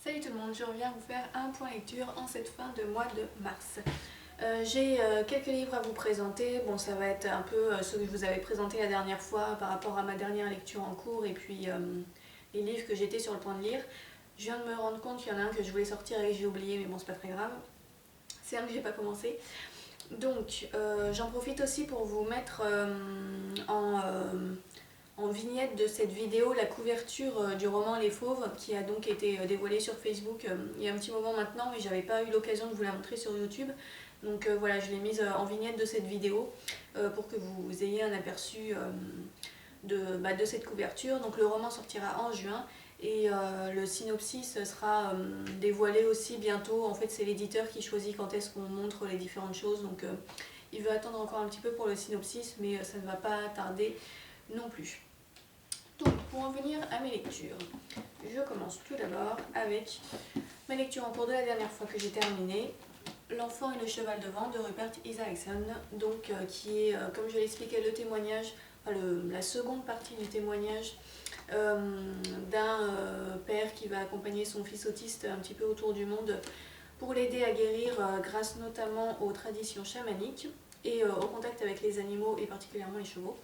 Salut tout le monde, je reviens vous faire un point lecture en cette fin de mois de mars. J'ai quelques livres à vous présenter. Bon, ça va être un peu ceux que je vous avais présentés la dernière fois par rapport à ma dernière lecture en cours et puis les livres que j'étais sur le point de lire. Je viens de me rendre compte qu'il y en a un que je voulais sortir et que j'ai oublié, mais bon, c'est pas très grave. C'est un que j'ai pas commencé. Donc, j'en profite aussi pour vous mettre en vignette de cette vidéo la couverture du roman Les Fauves qui a donc été dévoilée sur Facebook il y a un petit moment maintenant, mais j'avais pas eu l'occasion de vous la montrer sur YouTube. Donc voilà, je l'ai mise en vignette de cette vidéo pour que vous ayez un aperçu de cette couverture. Donc le roman sortira en juin et le synopsis sera dévoilé aussi bientôt. En fait, c'est l'éditeur qui choisit quand est-ce qu'on montre les différentes choses. Donc il veut attendre encore un petit peu pour le synopsis, mais ça ne va pas tarder non plus. Donc, pour en venir à mes lectures, je commence tout d'abord avec ma lecture en cours de la dernière fois que j'ai terminée, L'enfant et le cheval de vent de Rupert Isaacson, donc qui est, comme je l'expliquais, le témoignage, la seconde partie du témoignage d'un père qui va accompagner son fils autiste un petit peu autour du monde pour l'aider à guérir grâce notamment aux traditions chamaniques et au contact avec les animaux et particulièrement les chevaux.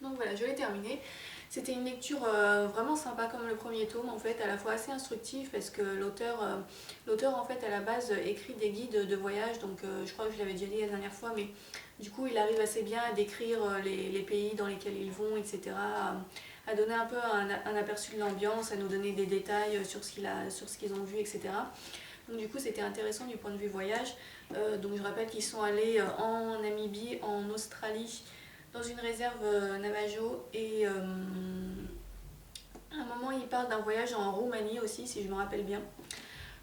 Donc voilà, je l'ai terminé. C'était une lecture vraiment sympa comme le premier tome, en fait, à la fois assez instructif parce que l'auteur en fait à la base écrit des guides de voyage, donc je crois que je l'avais déjà dit la dernière fois, mais du coup il arrive assez bien à décrire les pays dans lesquels ils vont, etc., à donner un peu un aperçu de l'ambiance, à nous donner des détails sur ce qu'ils ont vu, etc. Donc du coup c'était intéressant du point de vue voyage. Donc je rappelle qu'ils sont allés en Namibie, en Australie, dans une réserve Navajo et à un moment il parle d'un voyage en Roumanie aussi si je me rappelle bien.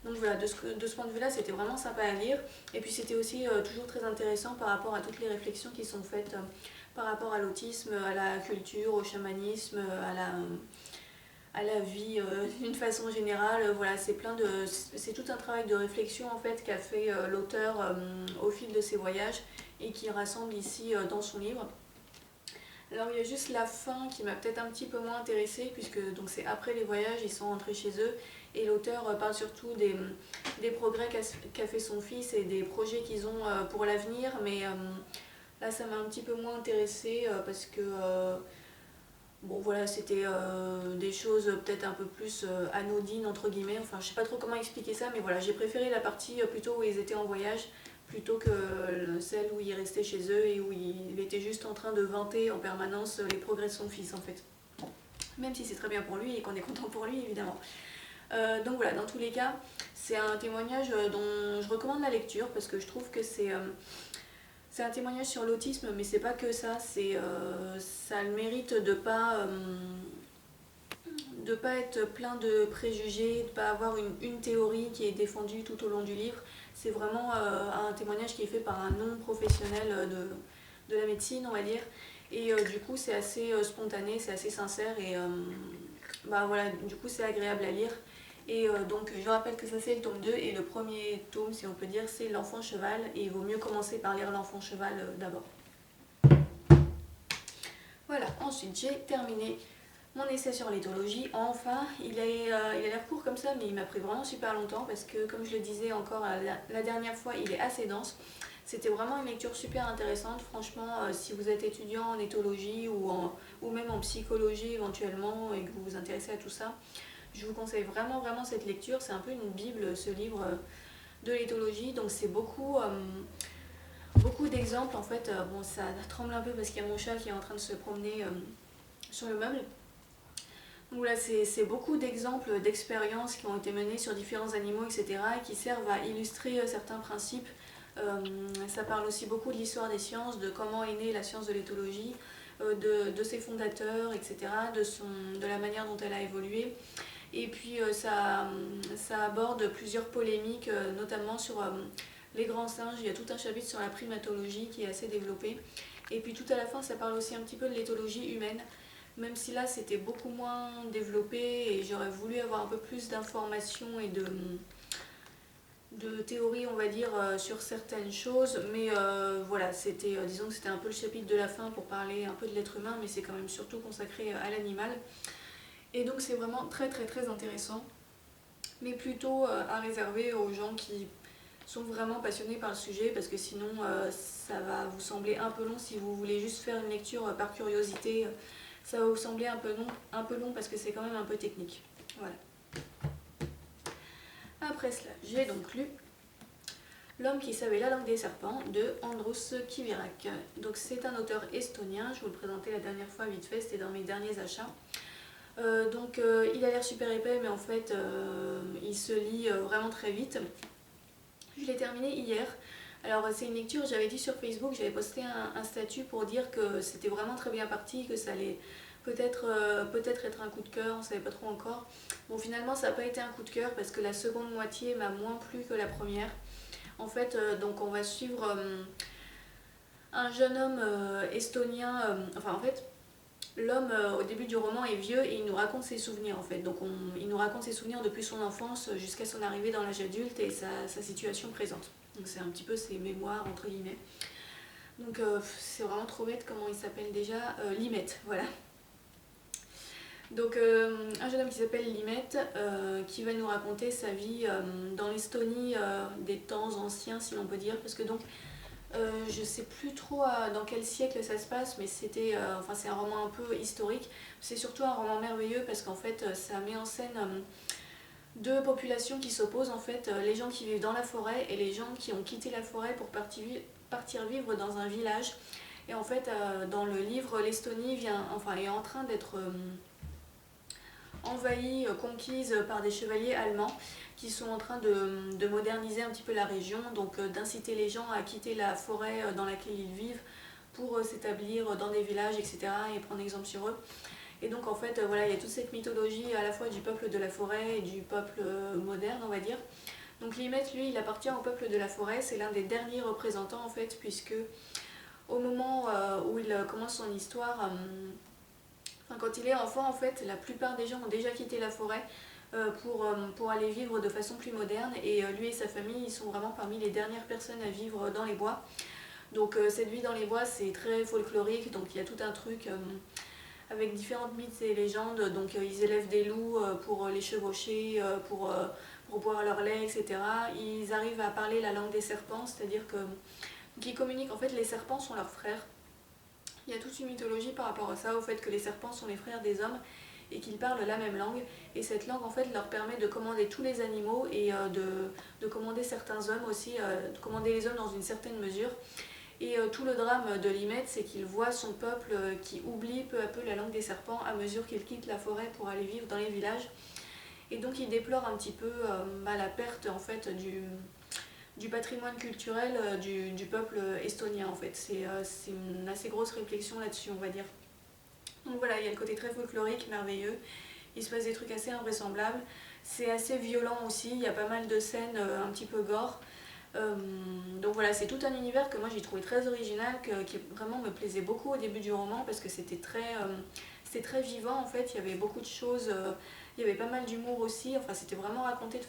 Donc voilà, de ce point de vue là c'était vraiment sympa à lire et puis c'était aussi toujours très intéressant par rapport à toutes les réflexions qui sont faites par rapport à l'autisme, à la culture, au chamanisme, à la vie d'une façon générale. Voilà, c'est tout un travail de réflexion en fait qu'a fait l'auteur au fil de ses voyages et qui rassemble ici dans son livre. Alors il y a juste la fin qui m'a peut-être un petit peu moins intéressée puisque donc c'est après les voyages, ils sont rentrés chez eux et l'auteur parle surtout des progrès qu'a fait son fils et des projets qu'ils ont pour l'avenir, mais là ça m'a un petit peu moins intéressée parce que bon voilà, c'était des choses peut-être un peu plus anodines entre guillemets, enfin je sais pas trop comment expliquer ça, mais voilà, j'ai préféré la partie plutôt où ils étaient en voyage plutôt que celle où il restait chez eux et où il était juste en train de vanter en permanence les progrès de son fils en fait. Même si c'est très bien pour lui et qu'on est content pour lui évidemment. Donc voilà, dans tous les cas, c'est un témoignage dont je recommande la lecture parce que je trouve que c'est un témoignage sur l'autisme, mais c'est pas que ça, ça a le mérite de pas être plein de préjugés, de pas avoir une théorie qui est défendue tout au long du livre. C'est vraiment un témoignage qui est fait par un non-professionnel de la médecine, on va dire. Et du coup, c'est assez spontané, c'est assez sincère et bah voilà, du coup, c'est agréable à lire. Et donc, je rappelle que ça, c'est le tome 2 et le premier tome, si on peut dire, c'est L'Enfant Cheval. Et il vaut mieux commencer par lire L'Enfant Cheval d'abord. Voilà, ensuite, j'ai terminé mon essai sur l'éthologie. Enfin, il a l'air court comme ça, mais il m'a pris vraiment super longtemps parce que, comme je le disais encore la dernière fois, il est assez dense. C'était vraiment une lecture super intéressante. Franchement, si vous êtes étudiant en éthologie ou même en psychologie éventuellement et que vous vous intéressez à tout ça, je vous conseille vraiment vraiment cette lecture. C'est un peu une bible, ce livre de l'éthologie. Donc c'est beaucoup d'exemples en fait. Bon, ça tremble un peu parce qu'il y a mon chat qui est en train de se promener sur le meuble. Donc voilà, c'est beaucoup d'exemples d'expériences qui ont été menées sur différents animaux, etc. et qui servent à illustrer certains principes. Ça parle aussi beaucoup de l'histoire des sciences, de comment est née la science de l'éthologie, de ses fondateurs, etc., de la manière dont elle a évolué. Et puis ça aborde plusieurs polémiques, notamment sur les grands singes. Il y a tout un chapitre sur la primatologie qui est assez développé. Et puis tout à la fin, ça parle aussi un petit peu de l'éthologie humaine, même si là c'était beaucoup moins développé et j'aurais voulu avoir un peu plus d'informations et de théories, on va dire, sur certaines choses. Mais voilà, disons que c'était un peu le chapitre de la fin pour parler un peu de l'être humain, mais c'est quand même surtout consacré à l'animal. Et donc c'est vraiment très très très intéressant. mais plutôt à réserver aux gens qui sont vraiment passionnés par le sujet, parce que sinon ça va vous sembler un peu long si vous voulez juste faire une lecture par curiosité. Ça va vous sembler un peu long parce que c'est quand même un peu technique. Voilà. Après cela, j'ai donc lu L'homme qui savait la langue des serpents de Andrus Kivirak. Donc c'est un auteur estonien, je vous le présentais la dernière fois vite fait, c'était dans mes derniers achats. Il a l'air super épais, mais en fait il se lit vraiment très vite. Je l'ai terminé hier. Alors c'est une lecture, j'avais dit sur Facebook, j'avais posté un statut pour dire que c'était vraiment très bien parti, que ça allait peut-être être un coup de cœur, on ne savait pas trop encore. Bon, finalement ça n'a pas été un coup de cœur parce que la seconde moitié m'a moins plu que la première. En fait, donc on va suivre un jeune homme estonien, enfin en fait, l'homme au début du roman est vieux et il nous raconte ses souvenirs en fait. Donc il nous raconte ses souvenirs depuis son enfance jusqu'à son arrivée dans l'âge adulte et sa situation présente. Donc c'est un petit peu ses mémoires entre guillemets. Donc c'est vraiment trop bête comment il s'appelle déjà, Limet, voilà. Donc un jeune homme qui s'appelle Limet qui va nous raconter sa vie dans l'Estonie des temps anciens si l'on peut dire, parce que donc je sais plus trop dans quel siècle ça se passe, mais c'était, enfin c'est un roman un peu historique. C'est surtout un roman merveilleux parce qu'en fait ça met en scène deux populations qui s'opposent en fait, les gens qui vivent dans la forêt et les gens qui ont quitté la forêt pour partir vivre dans un village. Et en fait dans le livre l'Estonie est en train d'être envahie, conquise par des chevaliers allemands qui sont en train de moderniser un petit peu la région, donc d'inciter les gens à quitter la forêt dans laquelle ils vivent pour s'établir dans des villages, etc. et prendre exemple sur eux. Et donc en fait, voilà, il y a toute cette mythologie à la fois du peuple de la forêt et du peuple moderne, on va dire. Donc Limet, lui, il appartient au peuple de la forêt, c'est l'un des derniers représentants en fait, puisque au moment où il commence son histoire, quand il est enfant, en fait, la plupart des gens ont déjà quitté la forêt pour aller vivre de façon plus moderne. Et lui et sa famille, ils sont vraiment parmi les dernières personnes à vivre dans les bois. Donc cette vie dans les bois, c'est très folklorique. Donc il y a tout un truc avec différentes mythes et légendes. Donc ils élèvent des loups pour les chevaucher, pour boire leur lait, etc. Ils arrivent à parler la langue des serpents, c'est-à-dire qu'ils communiquent. En fait, les serpents sont leurs frères. Il y a toute une mythologie par rapport à ça, au fait que les serpents sont les frères des hommes et qu'ils parlent la même langue. Et cette langue, en fait, leur permet de commander tous les animaux et de commander certains hommes aussi, de commander les hommes dans une certaine mesure. Et tout le drame de Limet, c'est qu'il voit son peuple qui oublie peu à peu la langue des serpents à mesure qu'il quitte la forêt pour aller vivre dans les villages. Et donc il déplore un petit peu la perte en fait du patrimoine culturel du peuple estonien en fait. C'est une assez grosse réflexion là-dessus, on va dire. Donc voilà, il y a le côté très folklorique, merveilleux. Il se passe des trucs assez invraisemblables. C'est assez violent aussi, il y a pas mal de scènes un petit peu gore. Donc voilà, c'est tout un univers que moi j'ai trouvé très original, qui vraiment me plaisait beaucoup au début du roman parce que c'était très vivant en fait, il y avait beaucoup de choses, il y avait pas mal d'humour aussi, enfin c'était vraiment raconté de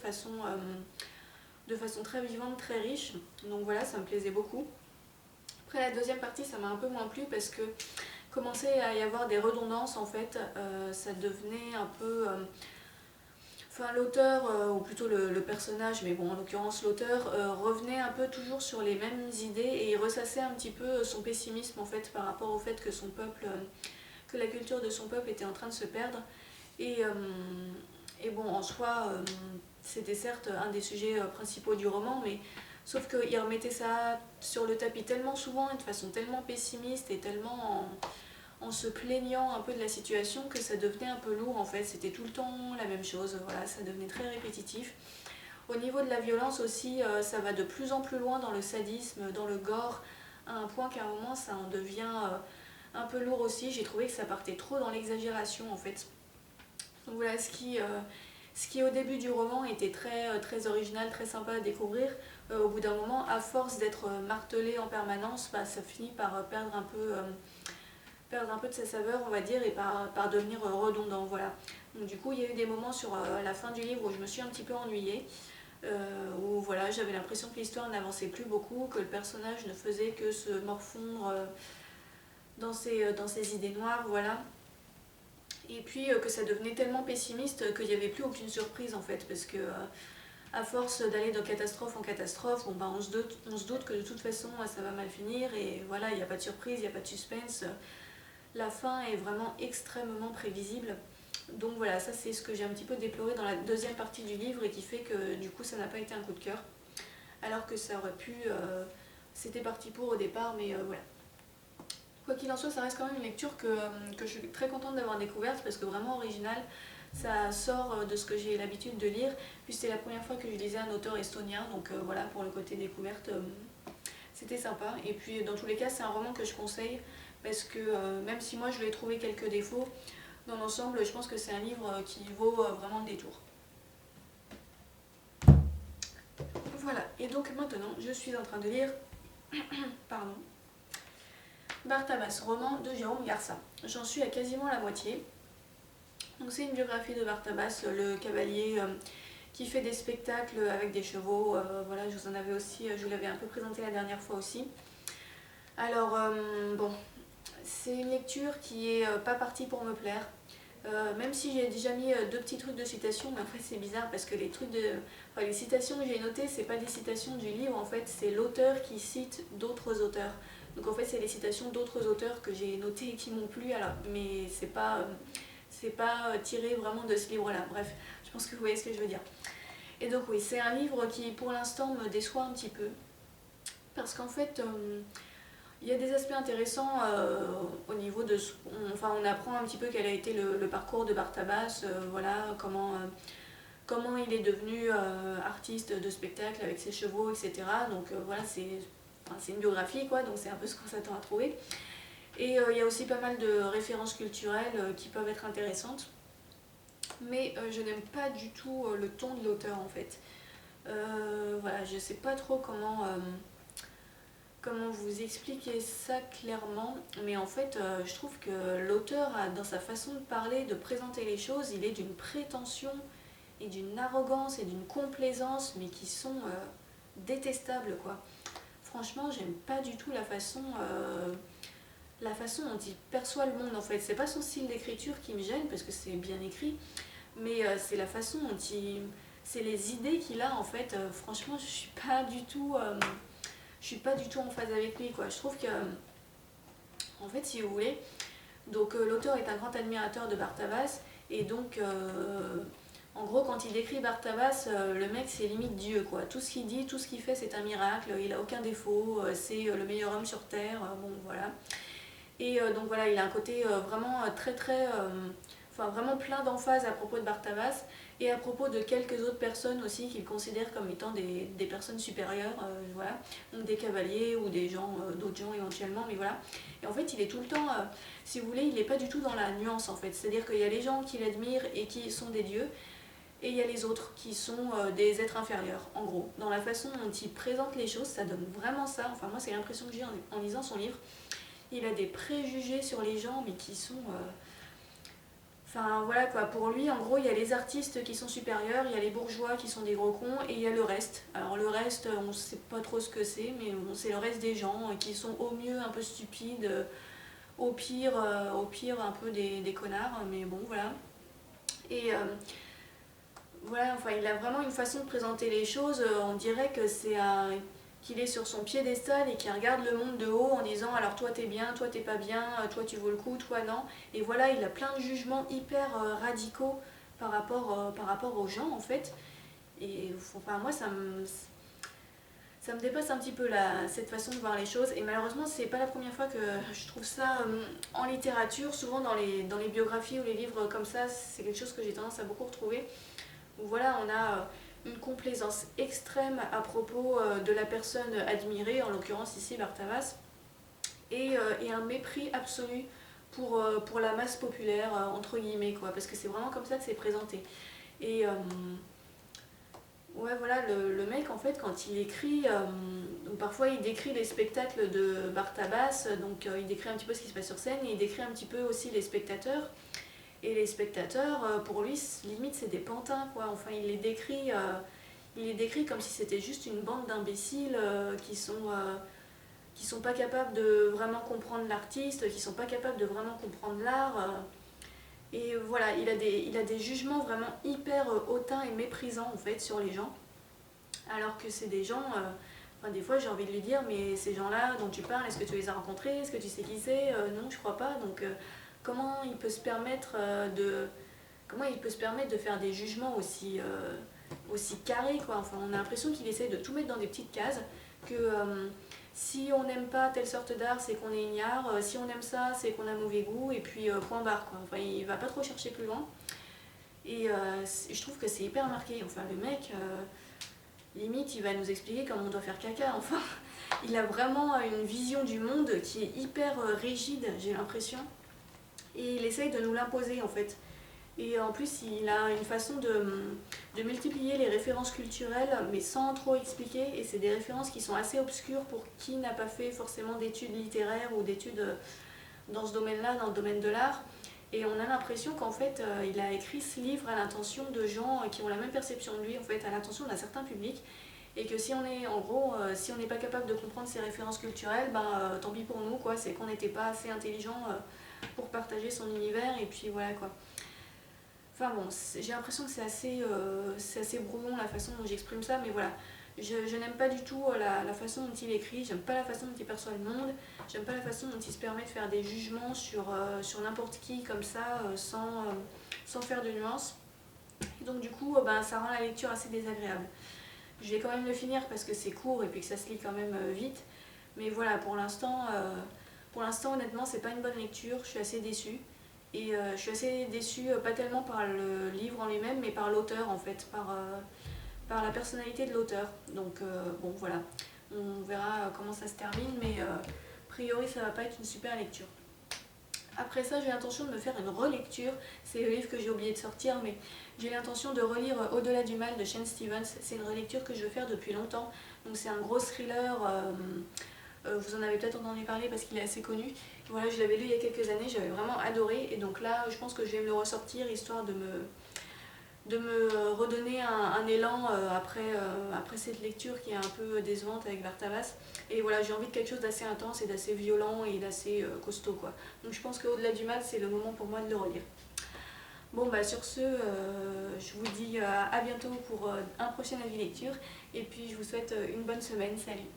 façon très vivante, très riche, donc voilà, ça me plaisait beaucoup. Après la deuxième partie, ça m'a un peu moins plu parce que commençait à y avoir des redondances en fait, ça devenait un peu... Enfin, l'auteur, ou plutôt le personnage, mais bon, en l'occurrence l'auteur, revenait un peu toujours sur les mêmes idées et il ressassait un petit peu son pessimisme en fait par rapport au fait que son peuple, que la culture de son peuple était en train de se perdre. Et bon, en soi, c'était certes un des sujets principaux du roman, mais sauf qu'il remettait ça sur le tapis tellement souvent et de façon tellement pessimiste et tellement en se plaignant un peu de la situation que ça devenait un peu lourd en fait, c'était tout le temps la même chose, voilà, ça devenait très répétitif. Au niveau de la violence aussi, ça va de plus en plus loin dans le sadisme, dans le gore, à un point qu'à un moment ça en devient un peu lourd aussi, j'ai trouvé que ça partait trop dans l'exagération en fait. Donc voilà, ce qui au début du roman était très original, très sympa à découvrir, au bout d'un moment, à force d'être martelé en permanence, ça finit par perdre un peu de sa saveur, on va dire, et par devenir redondant, voilà. Donc du coup, il y a eu des moments sur la fin du livre où je me suis un petit peu ennuyée, où voilà, j'avais l'impression que l'histoire n'avançait plus beaucoup, que le personnage ne faisait que se morfondre dans ses idées noires, voilà. Et puis que ça devenait tellement pessimiste qu'il n'y avait plus aucune surprise en fait, parce que à force d'aller de catastrophe en catastrophe, bon, bah, on se doute que de toute façon ça va mal finir, et voilà, il n'y a pas de surprise, il n'y a pas de suspense. La fin est vraiment extrêmement prévisible. Donc voilà, ça c'est ce que j'ai un petit peu déploré dans la deuxième partie du livre et qui fait que du coup ça n'a pas été un coup de cœur. Alors que ça aurait pu, c'était parti pour au départ, mais voilà. Quoi qu'il en soit, ça reste quand même une lecture que je suis très contente d'avoir découverte parce que vraiment originale. Ça sort de ce que j'ai l'habitude de lire. Puis c'était la première fois que je lisais un auteur estonien, donc voilà, pour le côté découverte, c'était sympa. Et puis dans tous les cas, c'est un roman que je conseille parce que même si moi je lui ai trouvé quelques défauts, dans l'ensemble, je pense que c'est un livre qui vaut vraiment le détour. Voilà, et donc maintenant, je suis en train de lire pardon, Bartabas, roman de Jérôme Garcin. J'en suis à quasiment la moitié. Donc c'est une biographie de Bartabas, le cavalier qui fait des spectacles avec des chevaux. Voilà, je vous en avais aussi, je vous l'avais un peu présenté la dernière fois aussi. Alors bon, c'est une lecture qui est pas partie pour me plaire. Même si j'ai déjà mis deux petits trucs de citation, mais en fait c'est bizarre parce que les citations que j'ai notées, c'est pas des citations du livre, en fait c'est l'auteur qui cite d'autres auteurs. Donc en fait c'est les citations d'autres auteurs que j'ai notées et qui m'ont plu, alors, mais c'est pas tiré vraiment de ce livre-là. Bref, je pense que vous voyez ce que je veux dire. Et donc oui, c'est un livre qui pour l'instant me déçoit un petit peu, parce qu'en fait il y a des aspects intéressants au niveau de... Enfin, on apprend un petit peu quel a été le parcours de Bartabas, voilà, comment il est devenu artiste de spectacle avec ses chevaux, etc. Donc voilà, c'est une biographie, quoi, donc c'est un peu ce qu'on s'attend à trouver. Et il y a aussi pas mal de références culturelles qui peuvent être intéressantes. Mais je n'aime pas du tout le ton de l'auteur, en fait. Voilà, je sais pas trop comment vous expliquer ça clairement, mais en fait je trouve que l'auteur dans sa façon de parler, de présenter les choses, il est d'une prétention et d'une arrogance et d'une complaisance, mais qui sont détestables, quoi. Franchement, j'aime pas du tout la façon dont il perçoit le monde, en fait. C'est pas son style d'écriture qui me gêne, parce que c'est bien écrit, mais c'est la façon dont c'est les idées qu'il a, en fait. Franchement, je suis pas du tout en phase avec lui, quoi. Je trouve que, en fait, si vous voulez, donc l'auteur est un grand admirateur de Bartabas, et donc en gros quand il décrit Bartabas, le mec c'est limite Dieu, quoi. Tout ce qu'il dit, tout ce qu'il fait c'est un miracle, il a aucun défaut, c'est le meilleur homme sur terre, bon voilà. Et donc voilà, il a un côté vraiment enfin vraiment plein d'emphase à propos de Bartabas et à propos de quelques autres personnes aussi qu'il considère comme étant des personnes supérieures, voilà, donc des cavaliers ou des gens, d'autres gens éventuellement, mais voilà. Et en fait, il est tout le temps, si vous voulez, il n'est pas du tout dans la nuance en fait, c'est-à-dire qu'il y a les gens qui l'admirent et qui sont des dieux, et il y a les autres qui sont des êtres inférieurs, en gros. Dans la façon dont il présente les choses, ça donne vraiment ça, enfin moi c'est l'impression que j'ai en lisant son livre. Il a des préjugés sur les gens, mais qui sont... Enfin voilà quoi, pour lui en gros il y a les artistes qui sont supérieurs, il y a les bourgeois qui sont des gros cons et il y a le reste. Alors le reste on ne sait pas trop ce que c'est, mais bon, c'est le reste des gens qui sont au mieux un peu stupides, au pire un peu des connards, mais bon voilà. Et voilà, enfin il a vraiment une façon de présenter les choses, on dirait que qu'il est sur son piédestal et qu'il regarde le monde de haut en disant alors toi t'es bien, toi t'es pas bien, toi tu vaux le coup, toi non. Et voilà, il a plein de jugements hyper radicaux par rapport aux gens en fait. Et enfin moi ça me dépasse un petit peu cette façon de voir les choses. Et malheureusement c'est pas la première fois que je trouve ça en littérature, souvent dans les biographies ou les livres comme ça, c'est quelque chose que j'ai tendance à beaucoup retrouver. Où voilà, on a une complaisance extrême à propos de la personne admirée, en l'occurrence ici Bartabas, et un mépris absolu pour la masse populaire, entre guillemets, quoi, parce que c'est vraiment comme ça que c'est présenté. Et ouais, voilà, le mec, en fait, quand il écrit, donc parfois il décrit les spectacles de Bartabas, donc il décrit un petit peu ce qui se passe sur scène, et il décrit un petit peu aussi les spectateurs. Et les spectateurs, pour lui, limite, c'est des pantins, quoi. Enfin, il les décrit comme si c'était juste une bande d'imbéciles qui sont pas capables de vraiment comprendre l'artiste, qui sont pas capables de vraiment comprendre l'art. Et voilà, il a des jugements vraiment hyper hautains et méprisants en fait sur les gens. Alors que c'est des gens, enfin, des fois j'ai envie de lui dire, mais ces gens-là dont tu parles, est-ce que tu les as rencontrés? Est-ce que tu sais qui c'est? Non, je crois pas. Donc comment il peut se permettre comment il peut se permettre de faire des jugements aussi carrés quoi. Enfin, on a l'impression qu'il essaie de tout mettre dans des petites cases, que si on n'aime pas telle sorte d'art, c'est qu'on est ignare, si on aime ça, c'est qu'on a mauvais goût, et puis point barre quoi. Enfin, il va pas trop chercher plus loin. Et je trouve que c'est hyper marqué. Enfin, le mec, limite, il va nous expliquer comment on doit faire caca. Enfin, il a vraiment une vision du monde qui est hyper rigide, j'ai l'impression. Et il essaye de nous l'imposer en fait. Et en plus, il a une façon de multiplier les références culturelles, mais sans trop expliquer. Et c'est des références qui sont assez obscures pour qui n'a pas fait forcément d'études littéraires ou d'études dans ce domaine-là, dans le domaine de l'art. Et on a l'impression qu'en fait, il a écrit ce livre à l'intention de gens qui ont la même perception de lui, en fait, à l'intention d'un certain public. Et que si on est, en gros, si on n'est pas capable de comprendre ces références culturelles, ben tant pis pour nous, quoi. C'est qu'on n'était pas assez intelligent pour partager son univers, et puis voilà, quoi. Enfin bon, j'ai l'impression que c'est assez brouillon la façon dont j'exprime ça, mais voilà. Je n'aime pas du tout la façon dont il écrit, j'aime pas la façon dont il perçoit le monde, j'aime pas la façon dont il se permet de faire des jugements sur n'importe qui comme ça, sans faire de nuances. Et donc du coup, ben, ça rend la lecture assez désagréable. Je vais quand même le finir parce que c'est court et puis que ça se lit quand même vite. Mais voilà, pour l'instant honnêtement, c'est pas une bonne lecture, je suis assez déçue. Et je suis assez déçue, pas tellement par le livre en lui-même, mais par l'auteur en fait, par la personnalité de l'auteur. Donc bon voilà, on verra comment ça se termine, mais a priori ça va pas être une super lecture. Après ça, j'ai l'intention de me faire une relecture. C'est le livre que j'ai oublié de sortir, mais j'ai l'intention de relire Au-delà du mal de Shane Stevens. C'est une relecture que je veux faire depuis longtemps. Donc c'est un gros thriller. Vous en avez peut-être entendu parler parce qu'il est assez connu. Voilà, je l'avais lu il y a quelques années, j'avais vraiment adoré. Et donc là, je pense que je vais me le ressortir histoire de me redonner un élan après cette lecture qui est un peu décevante avec Vartavas. Et voilà, j'ai envie de quelque chose d'assez intense et d'assez violent et d'assez costaud quoi. Donc je pense qu'au-delà du mal, c'est le moment pour moi de le relire. Bon bah sur ce, je vous dis à bientôt pour un prochain avis lecture et puis je vous souhaite une bonne semaine, salut.